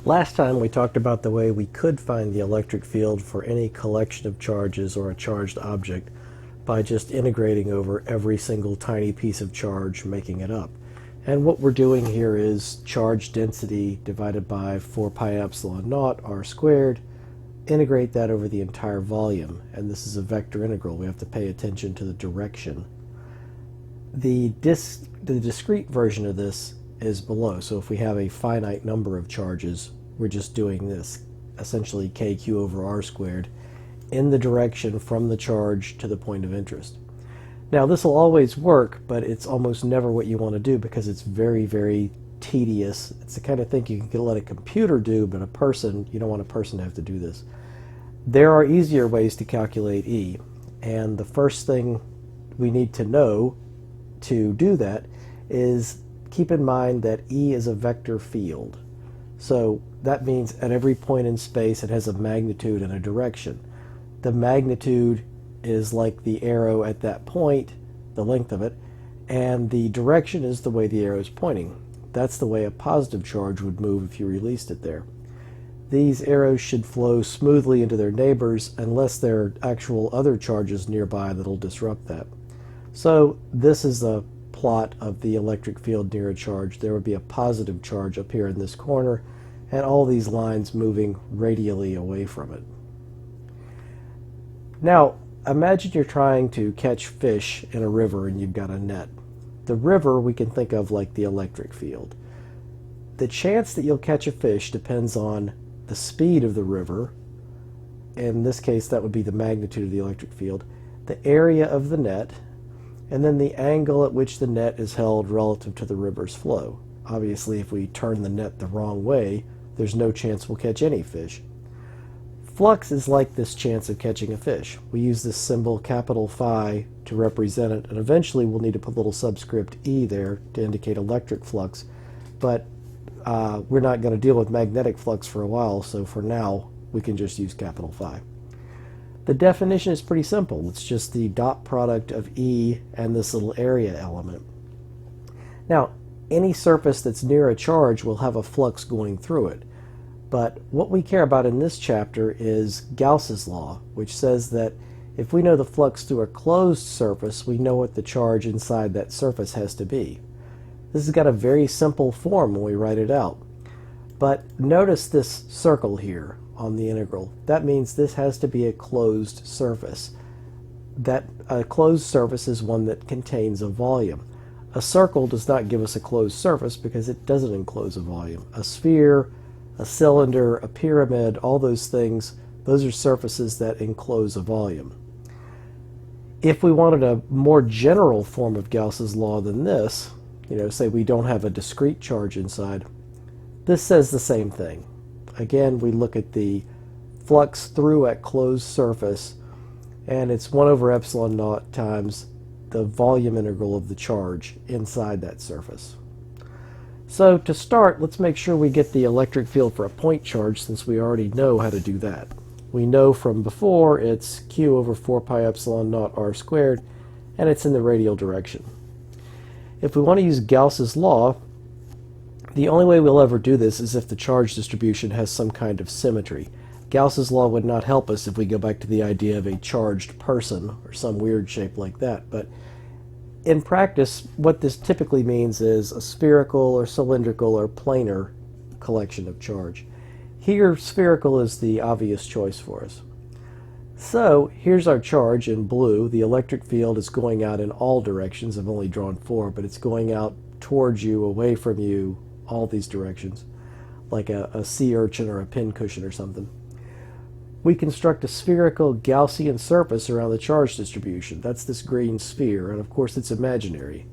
Last time we talked about the way we could find the electric field for any collection of charges or a charged object by just integrating over every single tiny piece of charge, making it up. And what we're doing here is charge density divided by 4 pi epsilon naught r squared, integrate that over the entire volume, and this is a vector integral. We have to pay attention to the direction. The discrete version of this is below, so if we have a finite number of charges, we're just doing this, essentially kq over r squared, in the direction from the charge to the point of interest. Now this will always work, but it's almost never what you want to do because it's very, very tedious. It's the kind of thing you can let a computer do, but a person, you don't want a person to have to do this. There are easier ways to calculate E, and the first thing we need to know to do that is keep in mind that E is a vector field. So that means at every point in space it has a magnitude and a direction. The magnitude is like the arrow at that point, the length of it, and the direction is the way the arrow is pointing. That's the way a positive charge would move if you released it there. These arrows should flow smoothly into their neighbors unless there are actual other charges nearby that'll disrupt that. So this is a plot of the electric field near a charge. There would be a positive charge up here in this corner, and all these lines moving radially away from it. Now, imagine you're trying to catch fish in a river and you've got a net. The river we can think of like the electric field. The chance that you'll catch a fish depends on the speed of the river. In this case, that would be the magnitude of the electric field, the area of the net, and then the angle at which the net is held relative to the river's flow. Obviously, if we turn the net the wrong way, there's no chance we'll catch any fish. Flux is like this chance of catching a fish. We use this symbol capital phi to represent it, and eventually we'll need to put a little subscript e there to indicate electric flux, but we're not going to deal with magnetic flux for a while, so for now we can just use capital phi. The definition is pretty simple. It's just the dot product of E and this little area element. Now, any surface that's near a charge will have a flux going through it. But what we care about in this chapter is Gauss's law, which says that if we know the flux through a closed surface, we know what the charge inside that surface has to be. This has got a very simple form when we write it out. But notice this circle here on the integral. That means this has to be a closed surface. That a closed surface is one that contains a volume. A circle does not give us a closed surface because it doesn't enclose a volume. A sphere, a cylinder, a pyramid, all those things, those are surfaces that enclose a volume. If we wanted a more general form of Gauss's law than this, say we don't have a discrete charge inside, this says the same thing. Again, we look at the flux through a closed surface, and it's 1 over epsilon naught times the volume integral of the charge inside that surface. So to start, let's make sure we get the electric field for a point charge, since we already know how to do that. We know from before it's q over 4 pi epsilon naught r squared, and it's in the radial direction. If we want to use Gauss's law, the only way we'll ever do this is if the charge distribution has some kind of symmetry. Gauss's law would not help us if we go back to the idea of a charged person or some weird shape like that, but in practice, what this typically means is a spherical or cylindrical or planar collection of charge. Here, spherical is the obvious choice for us. So, here's our charge in blue. The electric field is going out in all directions. I've only drawn 4, but it's going out towards you, away from you, all these directions, like a sea urchin or a pincushion or something. We construct a spherical Gaussian surface around the charge distribution. That's this green sphere, and of course it's imaginary.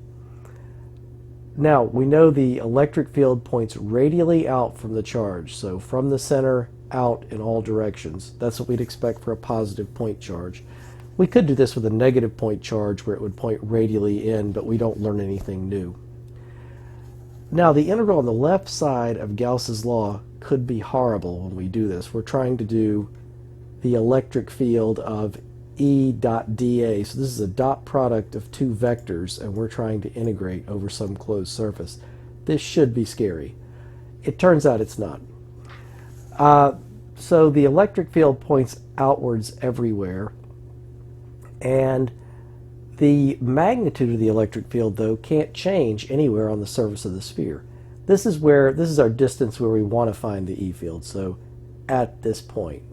Now, we know the electric field points radially out from the charge, so from the center out in all directions. That's what we'd expect for a positive point charge. We could do this with a negative point charge where it would point radially in, but we don't learn anything new. Now, the integral on the left side of Gauss's law could be horrible when we do this. We're trying to do the electric field of E dot dA. So this is a dot product of two vectors, and we're trying to integrate over some closed surface. This should be scary. It turns out it's not. So the electric field points outwards everywhere, and the magnitude of the electric field, though, can't change anywhere on the surface of the sphere. This is our distance where we want to find the E field. So at this point,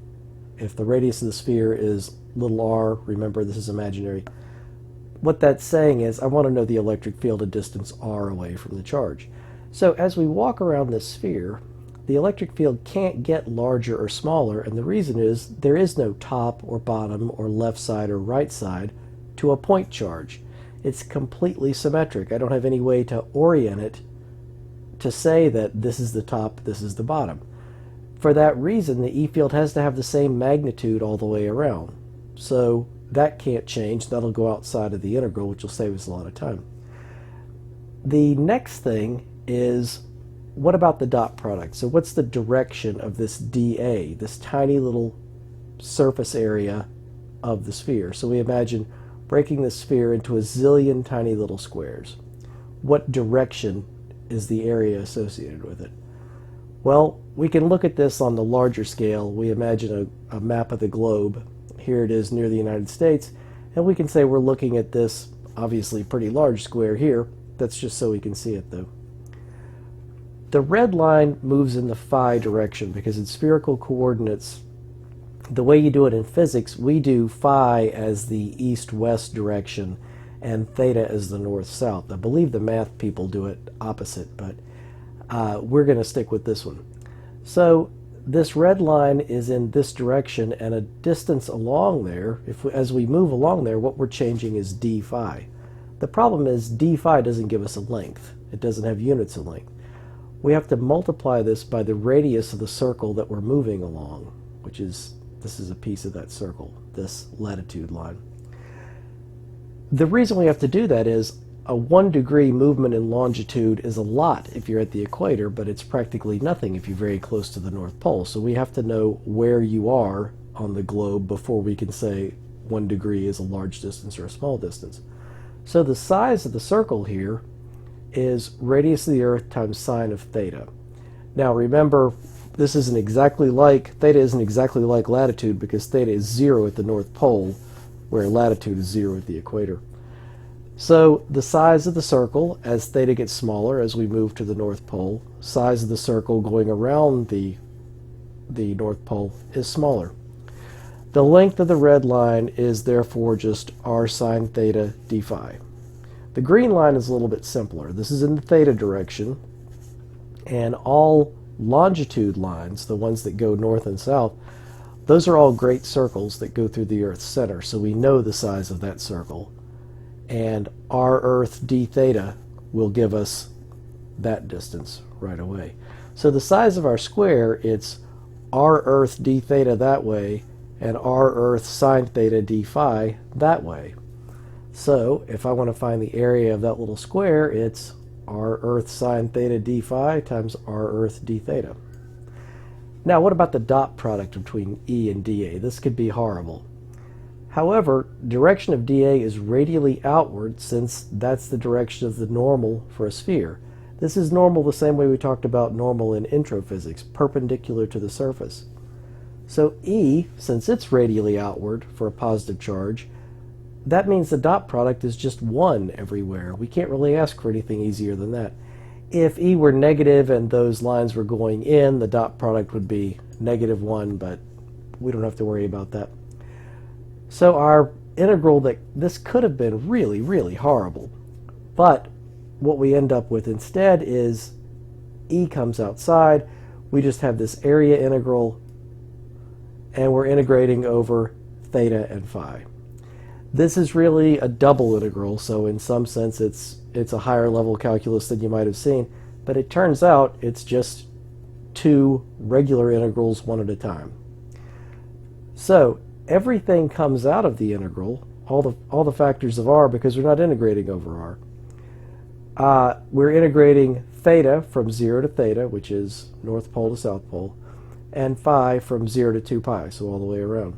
if the radius of the sphere is little r, remember this is imaginary, what that's saying is I want to know the electric field a distance r away from the charge. So as we walk around this sphere, the electric field can't get larger or smaller, and the reason is there is no top or bottom or left side or right side to a point charge. It's completely symmetric. I don't have any way to orient it to say that this is the top, this is the bottom. For that reason, the E field has to have the same magnitude all the way around. So that can't change. That'll go outside of the integral, which will save us a lot of time. The next thing is, what about the dot product? So what's the direction of this dA, this tiny little surface area of the sphere? So we imagine breaking the sphere into a zillion tiny little squares. What direction is the area associated with it? Well, we can look at this on the larger scale. We imagine a map of the globe. Here it is near the United States, and we can say we're looking at this obviously pretty large square here. That's just so we can see it, though. The red line moves in the phi direction because in spherical coordinates, the way you do it in physics, we do phi as the east-west direction and theta as the north-south. I believe the math people do it opposite, but we're going to stick with this one. So this red line is in this direction, and a distance along there, as we move along there, what we're changing is d phi. The problem is d phi doesn't give us a length. It doesn't have units of length. We have to multiply this by the radius of the circle that we're moving along, which is, this is a piece of that circle, this latitude line. The reason we have to do that is a 1 degree movement in longitude is a lot if you're at the equator, but it's practically nothing if you're very close to the North Pole. So we have to know where you are on the globe before we can say 1 degree is a large distance or a small distance. So the size of the circle here is radius of the Earth times sine of theta. Now remember, this isn't exactly like, theta isn't exactly like latitude because theta is 0 at the North Pole, where latitude is 0 at the equator. So the size of the circle, as theta gets smaller as we move to the North Pole, size of the circle going around the North Pole is smaller. The length of the red line is therefore just r sine theta d phi. The green line is a little bit simpler. This is in the theta direction, and all longitude lines, the ones that go north and south, those are all great circles that go through the Earth's center, so we know the size of that circle. And r Earth d theta will give us that distance right away. So the size of our square, it's r Earth d theta that way, and r Earth sine theta d phi that way. So if I want to find the area of that little square, it's r Earth sine theta d phi times r Earth d theta. Now what about the dot product between E and dA? This could be horrible. However, direction of dA is radially outward, since that's the direction of the normal for a sphere. This is normal the same way we talked about normal in intro physics, perpendicular to the surface. So E, since it's radially outward for a positive charge, that means the dot product is just 1 everywhere. We can't really ask for anything easier than that. If E were negative and those lines were going in, the dot product would be -1, but we don't have to worry about that. So our integral, this could have been really, really horrible. But what we end up with instead is E comes outside. We just have this area integral, and we're integrating over theta and phi. This is really a double integral, so in some sense it's a higher level calculus than you might have seen, but it turns out it's just 2 regular integrals one at a time. So everything comes out of the integral, all the factors of r, because we're not integrating over r. We're integrating theta from 0 to theta, which is North Pole to South Pole, and phi from 0 to 2 pi, so all the way around.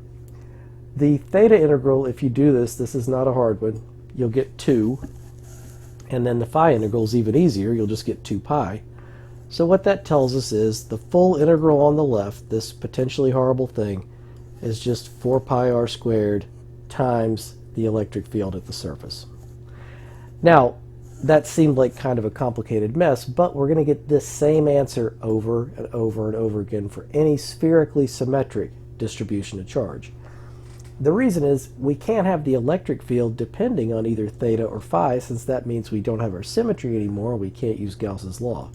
The theta integral, if you do this is not a hard one, you'll get 2, and then the phi integral is even easier, you'll just get 2 pi. So what that tells us is the full integral on the left, this potentially horrible thing, is just 4 pi r squared times the electric field at the surface. Now, that seemed like kind of a complicated mess, but we're going to get this same answer over and over and over again for any spherically symmetric distribution of charge. The reason is we can't have the electric field depending on either theta or phi, since that means we don't have our symmetry anymore. We can't use Gauss's law.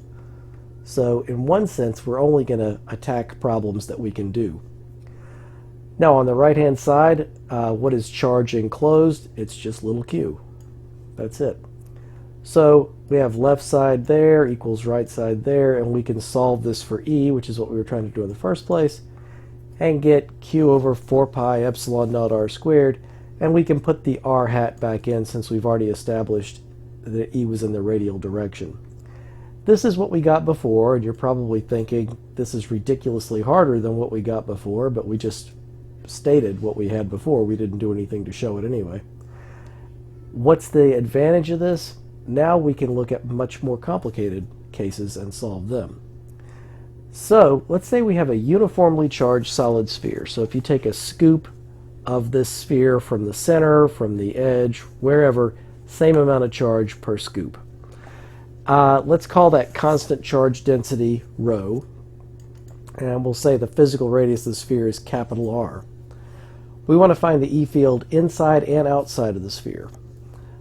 So in one sense, we're only going to attack problems that we can do. Now on the right hand side, what is charge enclosed? It's just little q. That's it. So we have left side there equals right side there, and we can solve this for E, which is what we were trying to do in the first place, and get q over 4 pi epsilon naught r squared, and we can put the r hat back in since we've already established that E was in the radial direction. This is what we got before, and you're probably thinking this is ridiculously harder than what we got before, but we just stated what we had before. We didn't do anything to show it anyway. What's the advantage of this? Now we can look at much more complicated cases and solve them. So let's say we have a uniformly charged solid sphere. So if you take a scoop of this sphere from the center, from the edge, wherever, same amount of charge per scoop. Let's call that constant charge density rho, and we'll say the physical radius of the sphere is capital R. We want to find the E field inside and outside of the sphere.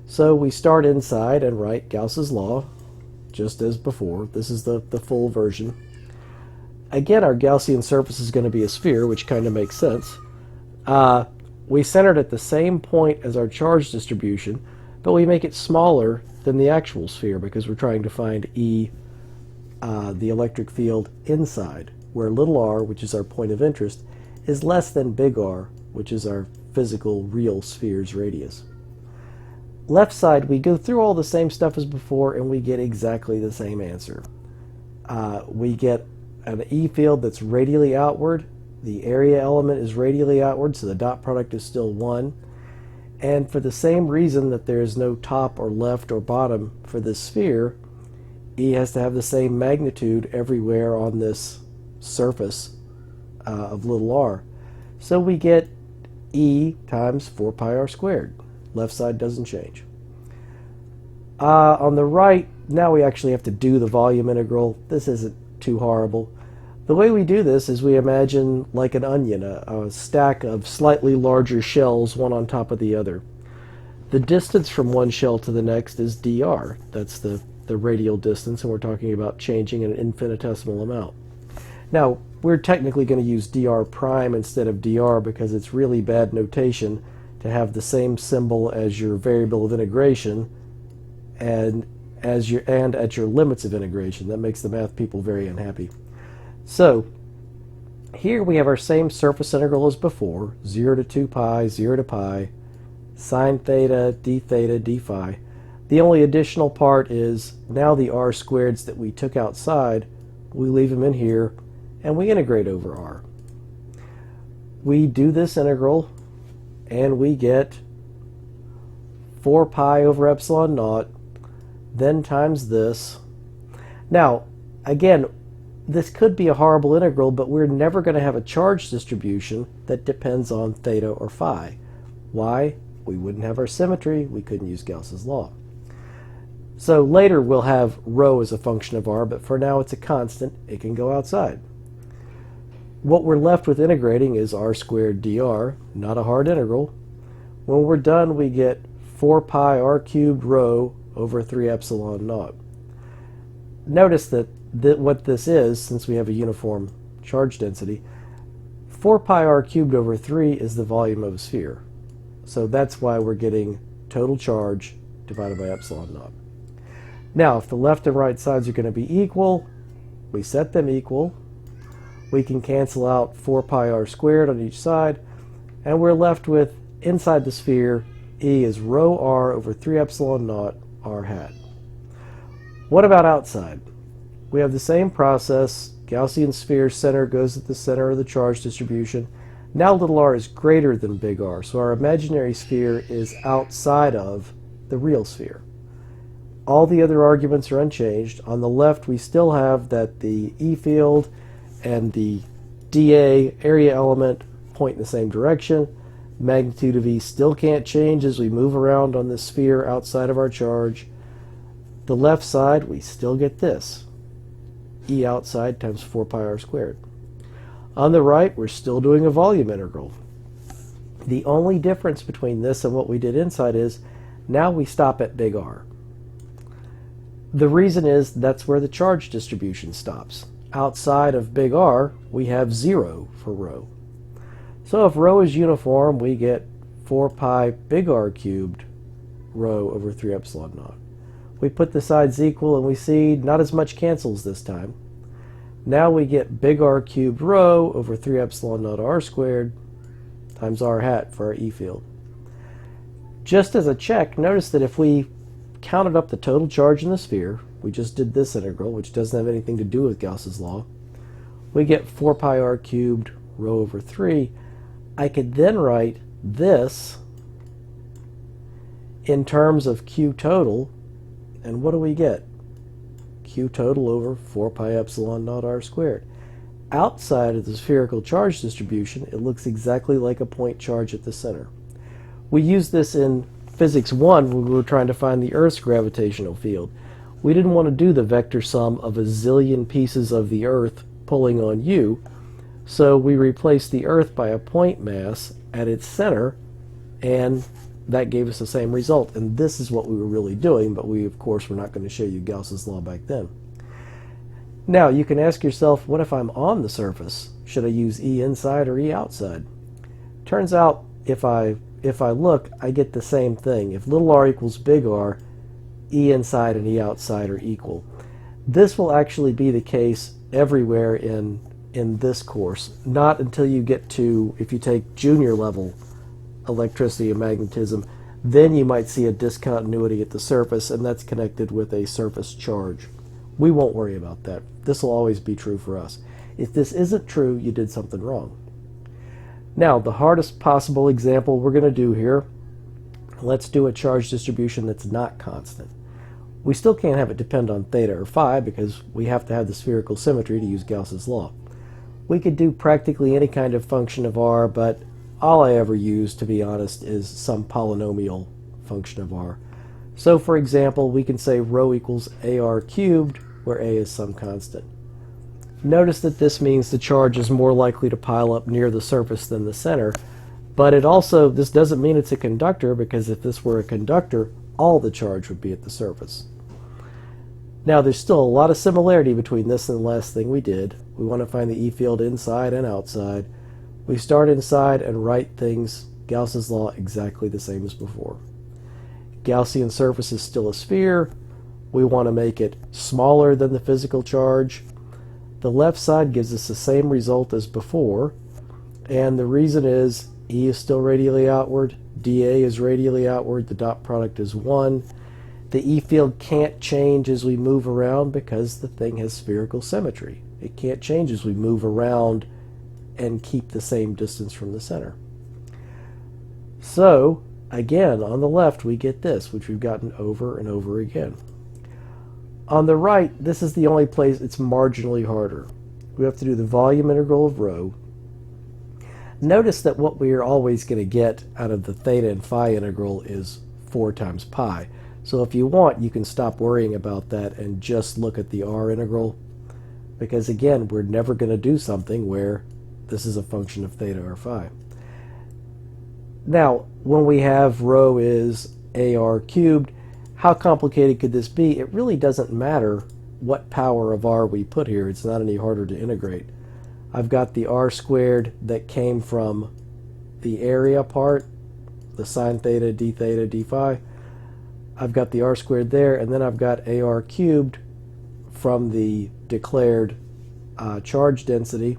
So we start inside and write Gauss's law, just as before. This is the full version. Again, our Gaussian surface is going to be a sphere, which kind of makes sense. We center it at the same point as our charge distribution, but we make it smaller than the actual sphere because we're trying to find E, the electric field inside, where little r, which is our point of interest, is less than big R, which is our physical real sphere's radius. Left side, we go through all the same stuff as before and we get exactly the same answer. We get an E field that's radially outward. The area element is radially outward, so the dot product is still 1. And for the same reason that there is no top or left or bottom for this sphere, E has to have the same magnitude everywhere on this surface of little r. So we get E times 4 pi r squared. Left side doesn't change. On the right, now we actually have to do the volume integral. This isn't too horrible. The way we do this is we imagine like an onion, a stack of slightly larger shells, one on top of the other. The distance from one shell to the next is dr. That's the radial distance, and we're talking about changing an infinitesimal amount. Now, we're technically going to use dr prime instead of dr because it's really bad notation to have the same symbol as your variable of integration and at your limits of integration. That makes the math people very unhappy. So here we have our same surface integral as before, 0 to 2 pi, 0 to pi, sine theta, d theta, d phi. The only additional part is now the r squareds that we took outside, we leave them in here and we integrate over r. We do this integral and we get 4 pi over epsilon naught, then times this. Now, again, this could be a horrible integral, but we're never going to have a charge distribution that depends on theta or phi. Why? We wouldn't have our symmetry. We couldn't use Gauss's law. So later we'll have rho as a function of r, but for now it's a constant. It can go outside. What we're left with integrating is r squared dr, not a hard integral. When we're done, we get 4 pi r cubed rho over 3 epsilon naught. Notice that what this is, since we have a uniform charge density, 4 pi r cubed over 3 is the volume of a sphere. So that's why we're getting total charge divided by epsilon naught. Now, if the left and right sides are going to be equal, we set them equal. We can cancel out 4 pi r squared on each side, and we're left with, inside the sphere, E is rho r over 3 epsilon naught r hat. What about outside? We have the same process. Gaussian sphere center goes at the center of the charge distribution. Now little r is greater than big R, so our imaginary sphere is outside of the real sphere. All the other arguments are unchanged. On the left, we still have that the E field and the dA area element point in the same direction. Magnitude of E still can't change as we move around on the sphere outside of our charge. The left side, we still get this. E outside times 4 pi r squared. On the right, we're still doing a volume integral. The only difference between this and what we did inside is now we stop at big R. The reason is that's where the charge distribution stops. Outside of big R, we have 0 for rho. So if rho is uniform, we get 4 pi big R cubed rho over 3 epsilon naught. We put the sides equal and we see not as much cancels this time. Now we get big R cubed rho over 3 epsilon naught r squared times r hat for our E field. Just as a check, notice that if we counted up the total charge in the sphere, we just did this integral, which doesn't have anything to do with Gauss's law, we get 4 pi r cubed rho over 3. I could then write this in terms of Q total, and what do we get? Q total over 4 pi epsilon naught r squared. Outside of the spherical charge distribution, it looks exactly like a point charge at the center. We used this in Physics 1 when we were trying to find the Earth's gravitational field. We didn't want to do the vector sum of a zillion pieces of the Earth pulling on U, so we replaced the Earth by a point mass at its center, and that gave us the same result. And this is what we were really doing, but we, of course, were not going to show you Gauss's law back then. Now, you can ask yourself, what if I'm on the surface? Should I use E inside or E outside? Turns out, if I look, I get the same thing. If little r equals big R, E inside and E outside are equal. This will actually be the case everywhere in this course, not until you get to, if you take junior level electricity and magnetism, then you might see a discontinuity at the surface, and that's connected with a surface charge. We won't worry about that. This will always be true for us. If this isn't true, you did something wrong. Now, the hardest possible example we're going to do here, let's do a charge distribution that's not constant. We still can't have it depend on theta or phi because we have to have the spherical symmetry to use Gauss's law. We could do practically any kind of function of r, but all I ever use, to be honest, is some polynomial function of r. So, for example, we can say rho equals ar cubed, where a is some constant. Notice that this means the charge is more likely to pile up near the surface than the center, but this doesn't mean it's a conductor, because if this were a conductor, all the charge would be at the surface. Now, there's still a lot of similarity between this and the last thing we did. We want to find the E field inside and outside. We start inside and write things, Gauss's law, exactly the same as before. Gaussian surface is still a sphere. We want to make it smaller than the physical charge. The left side gives us the same result as before, and the reason is E is still radially outward, dA is radially outward, the dot product is 1. The E field can't change as we move around because the thing has spherical symmetry. It can't change as we move around and keep the same distance from the center. So, again, on the left we get this, which we've gotten over and over again. On the right, this is the only place it's marginally harder. We have to do the volume integral of rho. Notice that what we are always going to get out of the theta and phi integral is 4 times pi. So if you want, you can stop worrying about that and just look at the r integral, because again, we're never going to do something where this is a function of theta or phi. Now, when we have rho is ar cubed, how complicated could this be? It really doesn't matter what power of r we put here. It's not any harder to integrate. I've got the r squared that came from the area part, the sine theta, d theta, d phi. I've got the r squared there, and then I've got ar cubed from the declared charge density.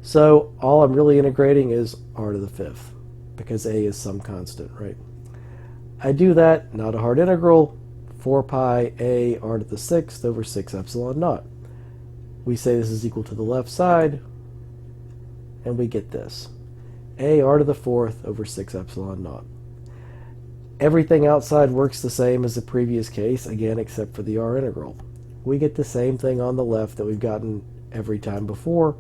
So all I'm really integrating is r to the 5th, because a is some constant, right? I do that, not a hard integral, 4 pi a r to the 6th over 6 epsilon naught. We say this is equal to the left side, and we get this. A r to the 4th over 6 epsilon naught. Everything outside works the same as the previous case, again, except for the R integral. We get the same thing on the left that we've gotten every time before.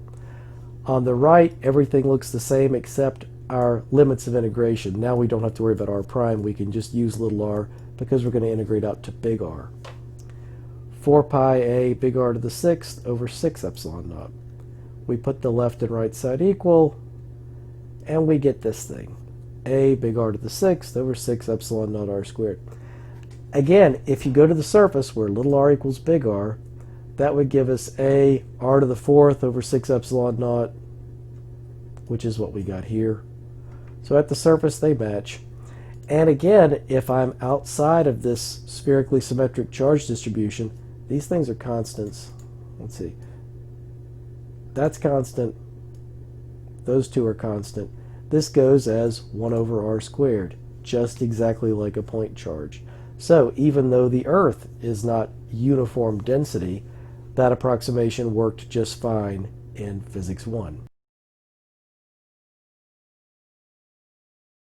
On the right, everything looks the same except our limits of integration. Now we don't have to worry about r prime. We can just use little r because we're going to integrate out to big R. 4 pi a big R to the 6th over 6 epsilon naught. We put the left and right side equal, and we get this thing. A big R to the 6th over 6 epsilon naught r squared. Again, if you go to the surface where little r equals big R, that would give us a r to the 4th over 6 epsilon naught, which is what we got here. So at the surface they match. And again, if I'm outside of this spherically symmetric charge distribution, these things are constants. Let's see. That's constant. Those two are constant. This goes as 1 over r squared, just exactly like a point charge. So even though the Earth is not uniform density, that approximation worked just fine in Physics 1.